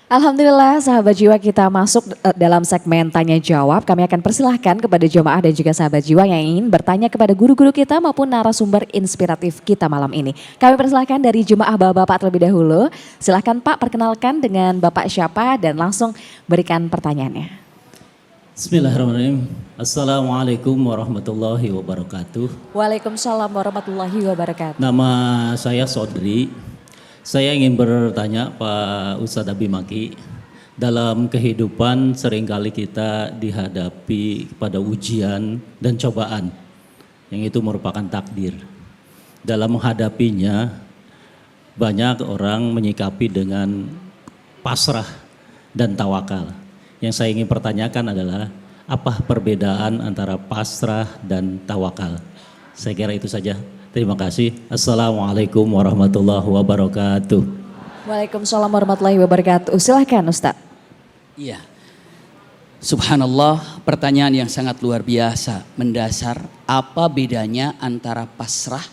Alhamdulillah sahabat jiwa kita masuk dalam segmen tanya jawab. Kami akan persilahkan kepada jemaah dan juga sahabat jiwa yang ingin bertanya kepada guru-guru kita maupun narasumber inspiratif kita malam ini. Kami persilahkan dari jemaah bapak-bapak terlebih dahulu. Silahkan Pak, perkenalkan dengan Bapak siapa dan langsung berikan pertanyaannya. Bismillahirrahmanirrahim. Assalamualaikum warahmatullahi wabarakatuh. Waalaikumsalam warahmatullahi wabarakatuh. Nama saya Sodri. Saya ingin bertanya Pak Ustadz Abi Maki, dalam kehidupan seringkali kita dihadapi pada ujian dan cobaan, yang itu merupakan takdir. Dalam menghadapinya, banyak orang menyikapi dengan pasrah dan tawakal. Yang saya ingin pertanyakan adalah, apa perbedaan antara pasrah dan tawakal? Saya kira itu saja. Terima kasih. Assalamualaikum warahmatullahi wabarakatuh. Waalaikumsalam warahmatullahi wabarakatuh. Silahkan Ustadz. Iya. Subhanallah, pertanyaan yang sangat luar biasa, mendasar. Apa bedanya antara pasrah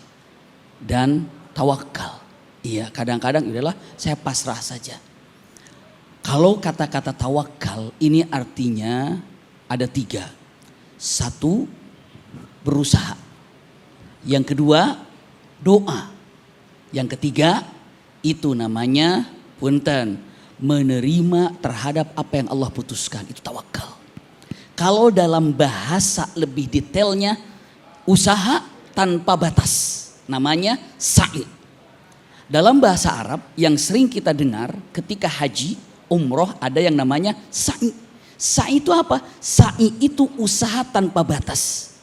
dan tawakal? Iya, kadang-kadang udahlah saya pasrah saja. Kalau kata-kata tawakal ini artinya ada 3. 1, berusaha. Yang kedua, doa. Yang ketiga, itu namanya punten, menerima terhadap apa yang Allah putuskan. Itu tawakal. Kalau dalam bahasa lebih detailnya, usaha tanpa batas. Namanya sa'i. Dalam bahasa Arab yang sering kita dengar ketika haji, umroh ada yang namanya sa'i. Sa'i itu apa? Sa'i itu usaha tanpa batas.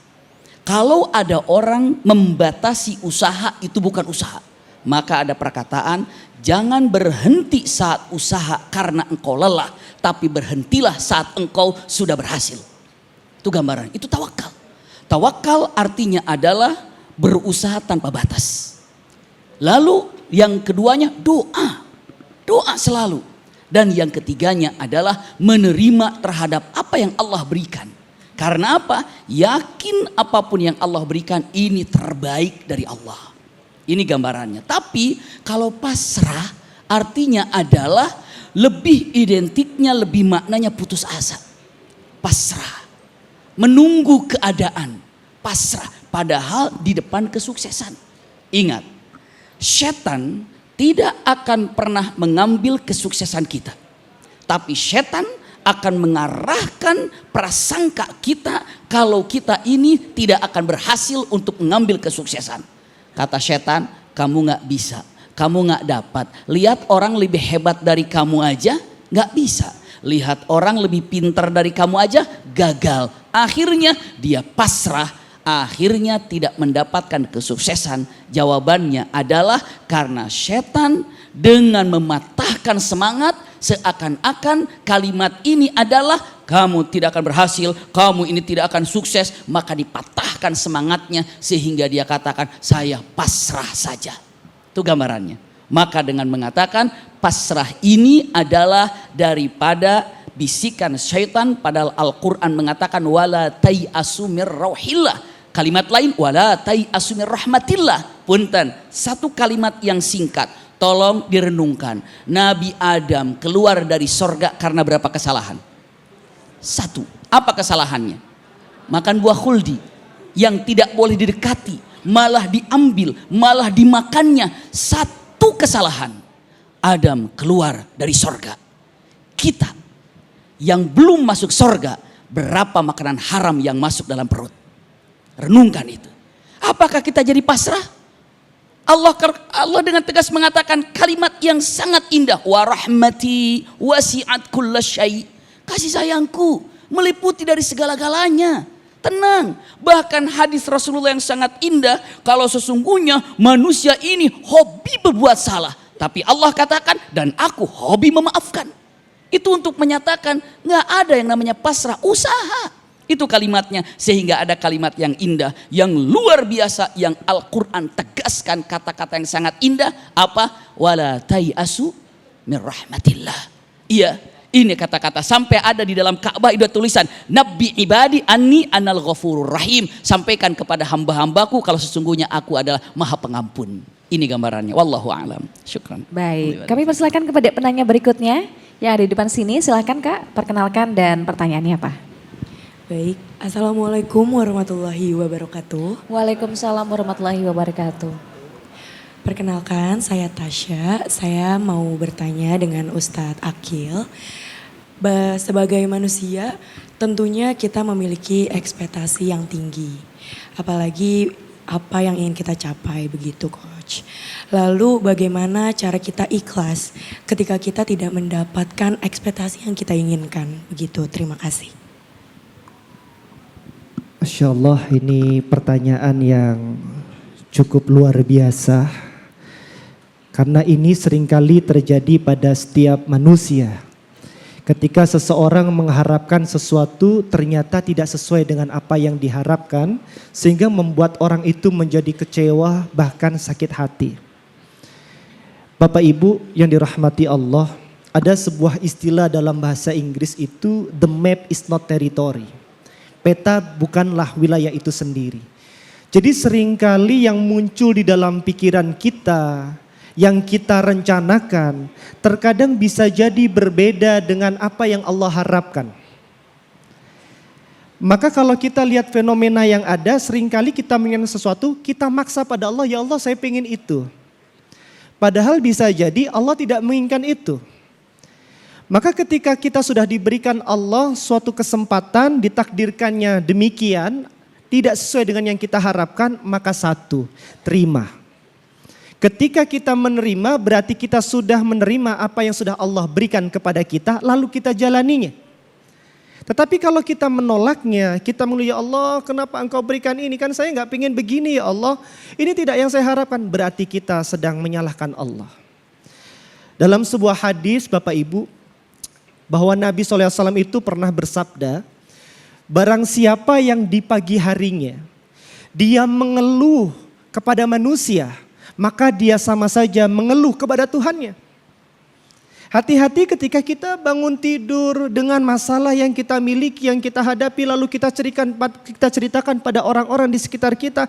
Kalau ada orang membatasi usaha, itu bukan usaha. Maka ada perkataan, jangan berhenti saat usaha karena engkau lelah, tapi berhentilah saat engkau sudah berhasil. Itu gambaran, itu tawakal. Tawakal artinya adalah berusaha tanpa batas. Lalu yang keduanya doa. Doa selalu. Dan yang ketiganya adalah menerima terhadap apa yang Allah berikan. Karena apa? Yakin apapun yang Allah berikan ini terbaik dari Allah. Ini gambarannya. Tapi kalau pasrah artinya adalah lebih identiknya, lebih maknanya putus asa. Pasrah. Menunggu keadaan. Pasrah. Padahal di depan kesuksesan. Ingat, setan tidak akan pernah mengambil kesuksesan kita. Tapi setan akan mengarahkan prasangka kita kalau kita ini tidak akan berhasil untuk mengambil kesuksesan. Kata setan, kamu gak bisa, kamu gak dapat. Lihat orang lebih hebat dari kamu aja gak bisa. Lihat orang lebih pintar dari kamu aja gagal. Akhirnya dia pasrah, akhirnya tidak mendapatkan kesuksesan. Jawabannya adalah karena setan dengan mematahkan semangat, seakan-akan kalimat ini adalah kamu tidak akan berhasil, kamu ini tidak akan sukses, maka dipatahkan semangatnya sehingga dia katakan saya pasrah saja. Itu gambarannya. Maka dengan mengatakan pasrah ini adalah daripada bisikan syaitan, padahal Al-Quran mengatakan wala tai'asu mir rauhillah. Kalimat lain wala tai'asu mir rahmatillah. Punten, satu kalimat yang singkat. Tolong direnungkan. Nabi Adam keluar dari sorga karena berapa kesalahan? 1. Apa kesalahannya? Makan buah khuldi yang tidak boleh didekati, malah diambil, malah dimakannya. 1 kesalahan. Adam keluar dari sorga. Kita yang belum masuk sorga, berapa makanan haram yang masuk dalam perut? Renungkan itu. Apakah kita jadi pasrah? Allah dengan tegas mengatakan kalimat yang sangat indah. Wa rahmati wasi'at kulla syai'. Kasih sayangku meliputi dari segala-galanya. Tenang. Bahkan hadis Rasulullah yang sangat indah. Kalau sesungguhnya manusia ini hobi berbuat salah. Tapi Allah katakan dan aku hobi memaafkan. Itu untuk menyatakan gak ada yang namanya pasrah. Usaha. Itu kalimatnya, sehingga ada kalimat yang indah, yang luar biasa, yang Al-Quran tegaskan kata-kata yang sangat indah. Apa? Wala tai'asu mir rahmatillah. Iya, ini kata-kata sampai ada di dalam Ka'bah itu tulisan Nabi ibadi anni anal ghafurur rahim. Sampaikan kepada hamba-hambaku kalau sesungguhnya aku adalah maha pengampun. Ini gambarannya. Wallahu a'lam. Syukran. Baik, kami persilakan kepada penanya berikutnya yang ada di depan sini. Silahkan Kak, perkenalkan dan pertanyaannya apa? Baik, Assalamualaikum warahmatullahi wabarakatuh. Waalaikumsalam warahmatullahi wabarakatuh. Perkenalkan, saya Tasya. Saya mau bertanya dengan Ustadz Akil. Sebagai manusia, tentunya kita memiliki ekspektasi yang tinggi. Apalagi apa yang ingin kita capai, begitu Coach. Lalu bagaimana cara kita ikhlas ketika kita tidak mendapatkan ekspektasi yang kita inginkan, begitu. Terima kasih. Masya Allah, ini pertanyaan yang cukup luar biasa. Karena ini seringkali terjadi pada setiap manusia. Ketika seseorang mengharapkan sesuatu ternyata tidak sesuai dengan apa yang diharapkan, sehingga membuat orang itu menjadi kecewa bahkan sakit hati. Bapak Ibu yang dirahmati Allah, ada sebuah istilah dalam bahasa Inggris itu, the map is not territory. Peta bukanlah wilayah itu sendiri. Jadi seringkali yang muncul di dalam pikiran kita, yang kita rencanakan, terkadang bisa jadi berbeda dengan apa yang Allah harapkan. Maka kalau kita lihat fenomena yang ada, seringkali kita menginginkan sesuatu, kita maksa pada Allah, ya Allah saya pengen itu. Padahal bisa jadi Allah tidak menginginkan itu. Maka ketika kita sudah diberikan Allah suatu kesempatan, ditakdirkannya demikian, tidak sesuai dengan yang kita harapkan, maka satu, terima. Ketika kita menerima, berarti kita sudah menerima apa yang sudah Allah berikan kepada kita, lalu kita jalaninya. Tetapi kalau kita menolaknya, kita mengeluh, ya Allah kenapa engkau berikan ini, kan saya nggak pengen begini ya Allah. Ini tidak yang saya harapkan, berarti kita sedang menyalahkan Allah. Dalam sebuah hadis Bapak Ibu, bahwa Nabi SAW itu pernah bersabda, barang siapa yang di pagi harinya, dia mengeluh kepada manusia, maka dia sama saja mengeluh kepada Tuhannya. Hati-hati ketika kita bangun tidur dengan masalah yang kita miliki, yang kita hadapi, lalu kita ceritakan pada orang-orang di sekitar kita.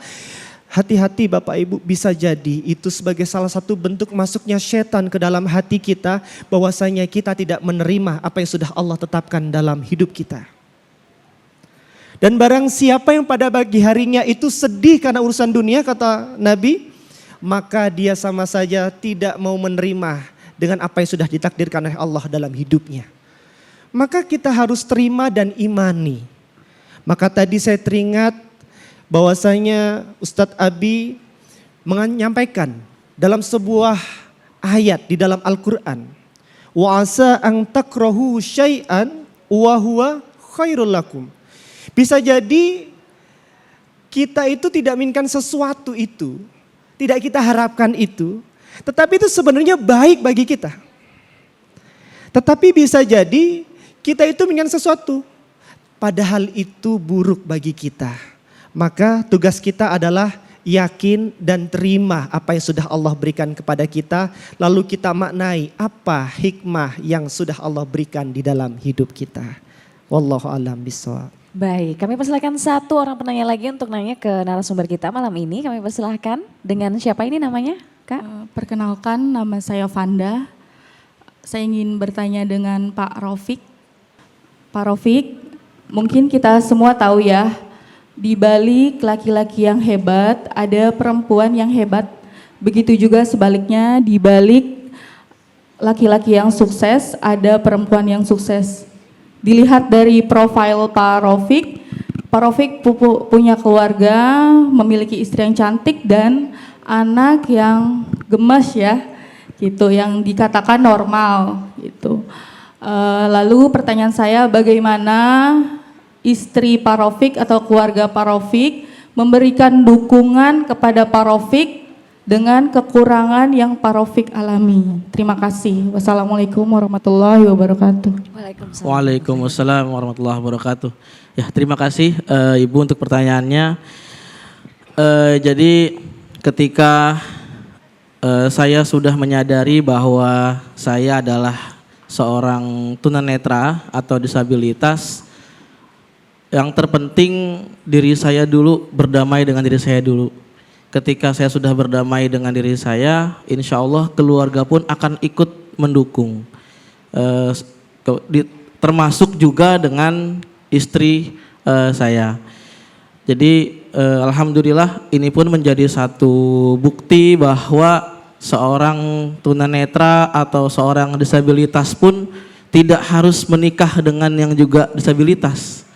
Hati-hati Bapak Ibu, bisa jadi itu sebagai salah satu bentuk masuknya setan ke dalam hati kita, bahwasanya kita tidak menerima apa yang sudah Allah tetapkan dalam hidup kita. Dan barang siapa yang pada pagi harinya itu sedih karena urusan dunia, kata Nabi, maka dia sama saja tidak mau menerima dengan apa yang sudah ditakdirkan oleh Allah dalam hidupnya. Maka kita harus terima dan imani. Maka tadi saya teringat bahwasanya Ustadz Abi menyampaikan dalam sebuah ayat di dalam Al-Quran. Wa asa an takrahu syai'an wa huwa khairul lakum. Bisa jadi kita itu tidak menginginkan sesuatu itu, tidak kita harapkan itu, tetapi itu sebenarnya baik bagi kita. Tetapi bisa jadi kita itu menginginkan sesuatu, padahal itu buruk bagi kita. Maka tugas kita adalah yakin dan terima apa yang sudah Allah berikan kepada kita. Lalu kita maknai apa hikmah yang sudah Allah berikan di dalam hidup kita. Wallahu a'lam bishawab. Baik, kami persilahkan satu orang penanya lagi untuk nanya ke narasumber kita malam ini. Kami persilahkan dengan siapa ini namanya, Kak? Perkenalkan, nama saya Vanda. Saya ingin bertanya dengan Pak Raufik. Pak Raufik, mungkin kita semua tahu ya, di balik laki-laki yang hebat ada perempuan yang hebat. Begitu juga sebaliknya, di balik laki-laki yang sukses ada perempuan yang sukses. Dilihat dari profil Pak Raufik punya keluarga, memiliki istri yang cantik dan anak yang gemes ya, gitu, yang dikatakan normal gitu. Lalu pertanyaan saya, bagaimana istri Pak Raufik atau keluarga Pak Raufik memberikan dukungan kepada Pak Raufik dengan kekurangan yang Pak Raufik alami? Terima kasih. Wassalamualaikum warahmatullahi wabarakatuh. Waalaikumsalam warahmatullahi wabarakatuh. Ya, terima kasih Ibu untuk pertanyaannya. Jadi ketika saya sudah menyadari bahwa saya adalah seorang tunanetra atau disabilitas, yang terpenting diri saya dulu, berdamai dengan diri saya dulu. Ketika saya sudah berdamai dengan diri saya, insya Allah keluarga pun akan ikut mendukung. termasuk juga dengan istri saya. Jadi alhamdulillah ini pun menjadi satu bukti bahwa seorang tunanetra atau seorang disabilitas pun tidak harus menikah dengan yang juga disabilitas.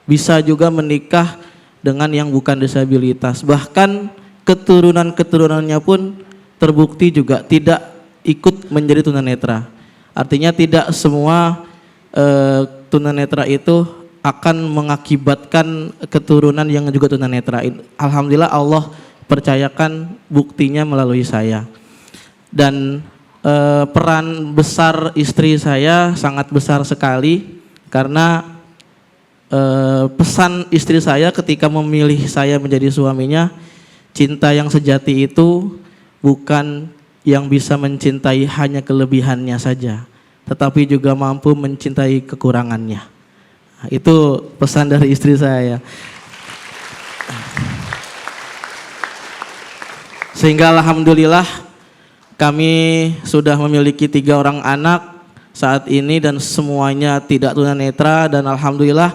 Bisa juga menikah dengan yang bukan disabilitas. Bahkan keturunan-keturunannya pun terbukti juga tidak ikut menjadi tunanetra. Artinya tidak semua tunanetra itu akan mengakibatkan keturunan yang juga tunanetra. Alhamdulillah Allah percayakan buktinya melalui saya. Dan peran besar istri saya sangat besar sekali karena pesan istri saya ketika memilih saya menjadi suaminya, cinta yang sejati itu bukan yang bisa mencintai hanya kelebihannya saja, tetapi juga mampu mencintai kekurangannya. Nah, itu pesan dari istri saya. Sehingga alhamdulillah kami sudah memiliki 3 orang anak saat ini dan semuanya tidak tunanetra, dan alhamdulillah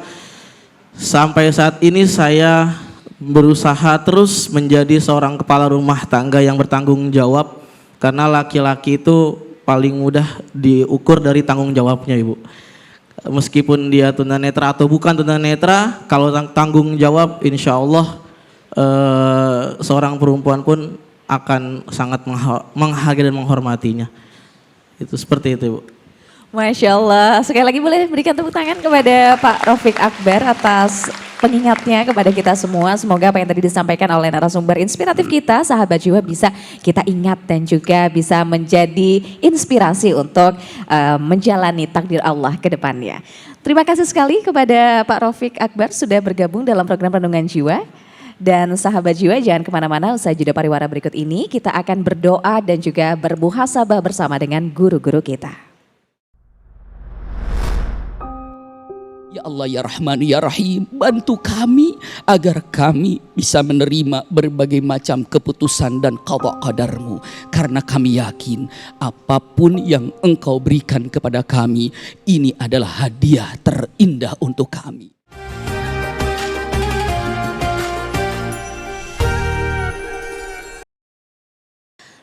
sampai saat ini saya berusaha terus menjadi seorang kepala rumah tangga yang bertanggung jawab, karena laki-laki itu paling mudah diukur dari tanggung jawabnya, Ibu. Meskipun dia tunanetra atau bukan tunanetra, kalau tanggung jawab insya Allah seorang perempuan pun akan sangat menghargai dan menghormatinya. Itu seperti itu, Ibu. Masya Allah, sekali lagi boleh berikan tepuk tangan kepada Pak Raufik Akbar atas pengingatnya kepada kita semua. Semoga apa yang tadi disampaikan oleh narasumber inspiratif kita, sahabat jiwa, bisa kita ingat dan juga bisa menjadi inspirasi untuk menjalani takdir Allah ke depannya. Terima kasih sekali kepada Pak Raufik Akbar sudah bergabung dalam program Renungan Jiwa. Dan sahabat jiwa, jangan kemana-mana, usai jeda pariwara berikut ini kita akan berdoa dan juga bermuhasabah bersama dengan guru-guru kita. Ya Allah, ya Rahman, ya Rahim, bantu kami agar kami bisa menerima berbagai macam keputusan dan qada qadarmu. Karena kami yakin apapun yang Engkau berikan kepada kami, ini adalah hadiah terindah untuk kami.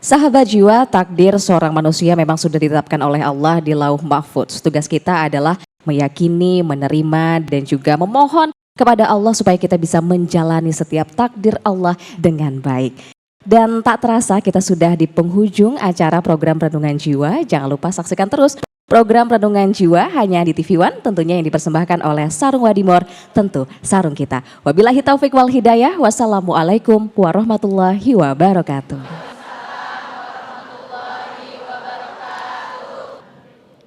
Sahabat jiwa, takdir seorang manusia memang sudah ditetapkan oleh Allah di Lauh Mahfudz. Tugas kita adalah meyakini, menerima, dan juga memohon kepada Allah supaya kita bisa menjalani setiap takdir Allah dengan baik. Dan tak terasa kita sudah di penghujung acara program Renungan Jiwa. Jangan lupa saksikan terus program Renungan Jiwa hanya di TV One, tentunya yang dipersembahkan oleh Sarung Wadimor, tentu sarung kita. Wabillahi taufik wal hidayah. Wassalamualaikum warahmatullahi wabarakatuh.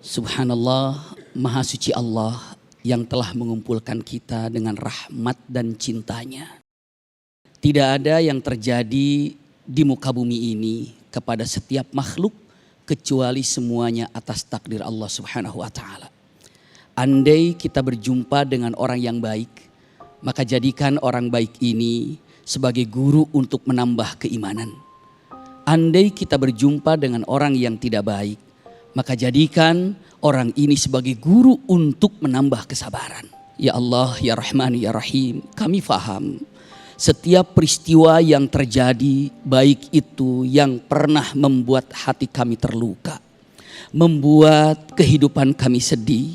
Subhanallah, Maha Suci Allah yang telah mengumpulkan kita dengan rahmat dan cintanya. Tidak ada yang terjadi di muka bumi ini kepada setiap makhluk kecuali semuanya atas takdir Allah Subhanahu wa Ta'ala. Andai kita berjumpa dengan orang yang baik, maka jadikan orang baik ini sebagai guru untuk menambah keimanan. Andai kita berjumpa dengan orang yang tidak baik, maka jadikan orang ini sebagai guru untuk menambah kesabaran. Ya Allah, ya Rahman, ya Rahim, kami faham setiap peristiwa yang terjadi, baik itu yang pernah membuat hati kami terluka, membuat kehidupan kami sedih,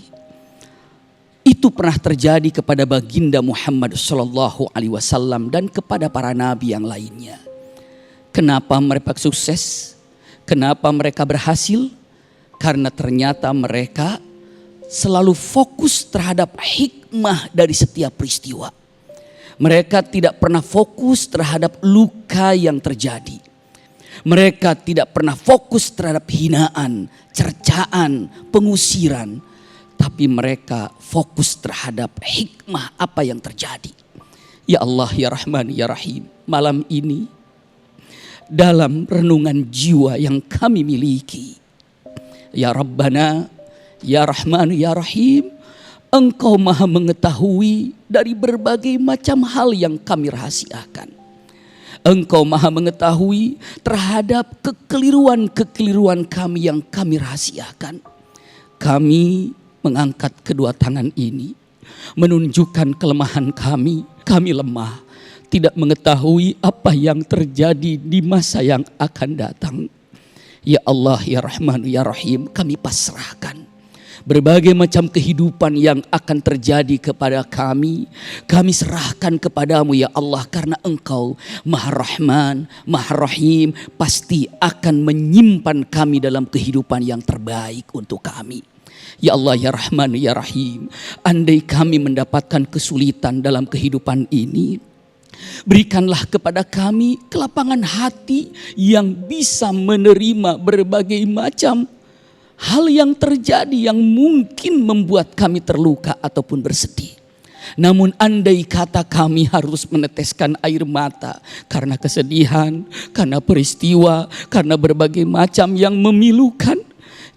itu pernah terjadi kepada baginda Muhammad Sallallahu Alaihi Wasallam dan kepada para nabi yang lainnya. Kenapa mereka sukses? Kenapa mereka berhasil? Karena ternyata mereka selalu fokus terhadap hikmah dari setiap peristiwa. Mereka tidak pernah fokus terhadap luka yang terjadi. Mereka tidak pernah fokus terhadap hinaan, cercaan, pengusiran. Tapi mereka fokus terhadap hikmah apa yang terjadi. Ya Allah, ya Rahman, ya Rahim, malam ini dalam renungan jiwa yang kami miliki, ya Rabbana, ya Rahman, ya Rahim, Engkau maha mengetahui dari berbagai macam hal yang kami rahasiakan. Engkau maha mengetahui terhadap kekeliruan-kekeliruan kami yang kami rahasiakan. kami mengangkat kedua tangan ini menunjukkan kelemahan kami. Kami lemah, tidak mengetahui apa yang terjadi di masa yang akan datang. Ya Allah, ya Rahman, ya Rahim, kami pasrahkan berbagai macam kehidupan yang akan terjadi kepada kami. Kami serahkan kepadamu ya Allah, karena Engkau Maha Rahman, Maha Rahim, pasti akan menyimpan kami dalam kehidupan yang terbaik untuk kami. Ya Allah, ya Rahman, ya Rahim, andai kami mendapatkan kesulitan dalam kehidupan ini, berikanlah kepada kami kelapangan hati yang bisa menerima berbagai macam hal yang terjadi yang mungkin membuat kami terluka ataupun bersedih. Namun andai kata kami harus meneteskan air mata karena kesedihan, karena peristiwa, karena berbagai macam yang memilukan,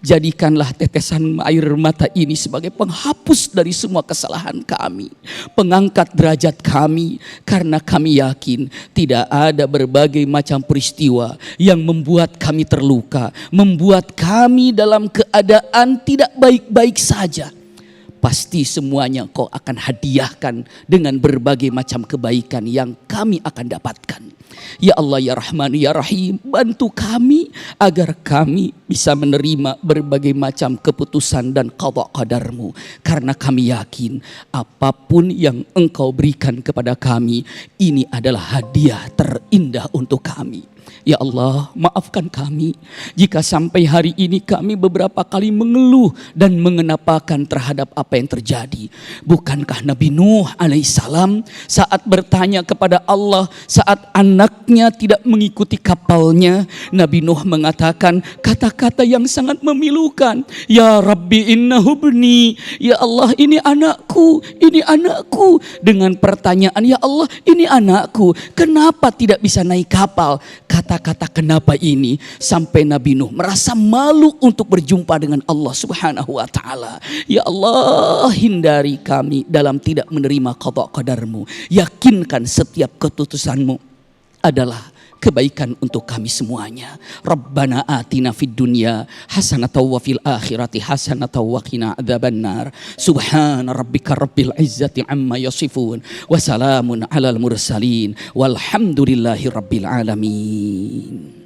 jadikanlah tetesan air mata ini sebagai penghapus dari semua kesalahan kami, pengangkat derajat kami, karena kami yakin tidak ada berbagai macam peristiwa yang membuat kami terluka, membuat kami dalam keadaan tidak baik-baik saja. Pasti semuanya Kau akan hadiahkan dengan berbagai macam kebaikan yang kami akan dapatkan. Ya Allah, ya Rahman, ya Rahim, bantu kami agar kami bisa menerima berbagai macam keputusan dan qada qadarmu. Karena kami yakin apapun yang Engkau berikan kepada kami, ini adalah hadiah terindah untuk kami. Ya Allah, maafkan kami jika sampai hari ini kami beberapa kali mengeluh dan mengenapakan terhadap apa yang terjadi. Bukankah Nabi Nuh alaihissalam saat bertanya kepada Allah saat anaknya tidak mengikuti kapalnya, Nabi Nuh mengatakan kata-kata yang sangat memilukan. Ya Rabbi innahu ibni, ya Allah ini anakku, ini anakku. Dengan pertanyaan, ya Allah ini anakku, kenapa tidak bisa naik kapal? Kata-kata kenapa ini sampai Nabi Nuh merasa malu untuk berjumpa dengan Allah Subhanahu wa taala. Ya Allah, hindari kami dalam tidak menerima qada qadarmu. Yakinkan setiap keputusanmu adalah kebaikan untuk kami semuanya. Rabbana atina fid dunya hasanatan wa fil akhirati hasanatan wa qina adzabannar. Subhana rabbika rabbil izzati amma yasifun wa salamun alal mursalin walhamdulillahi rabbil alamin.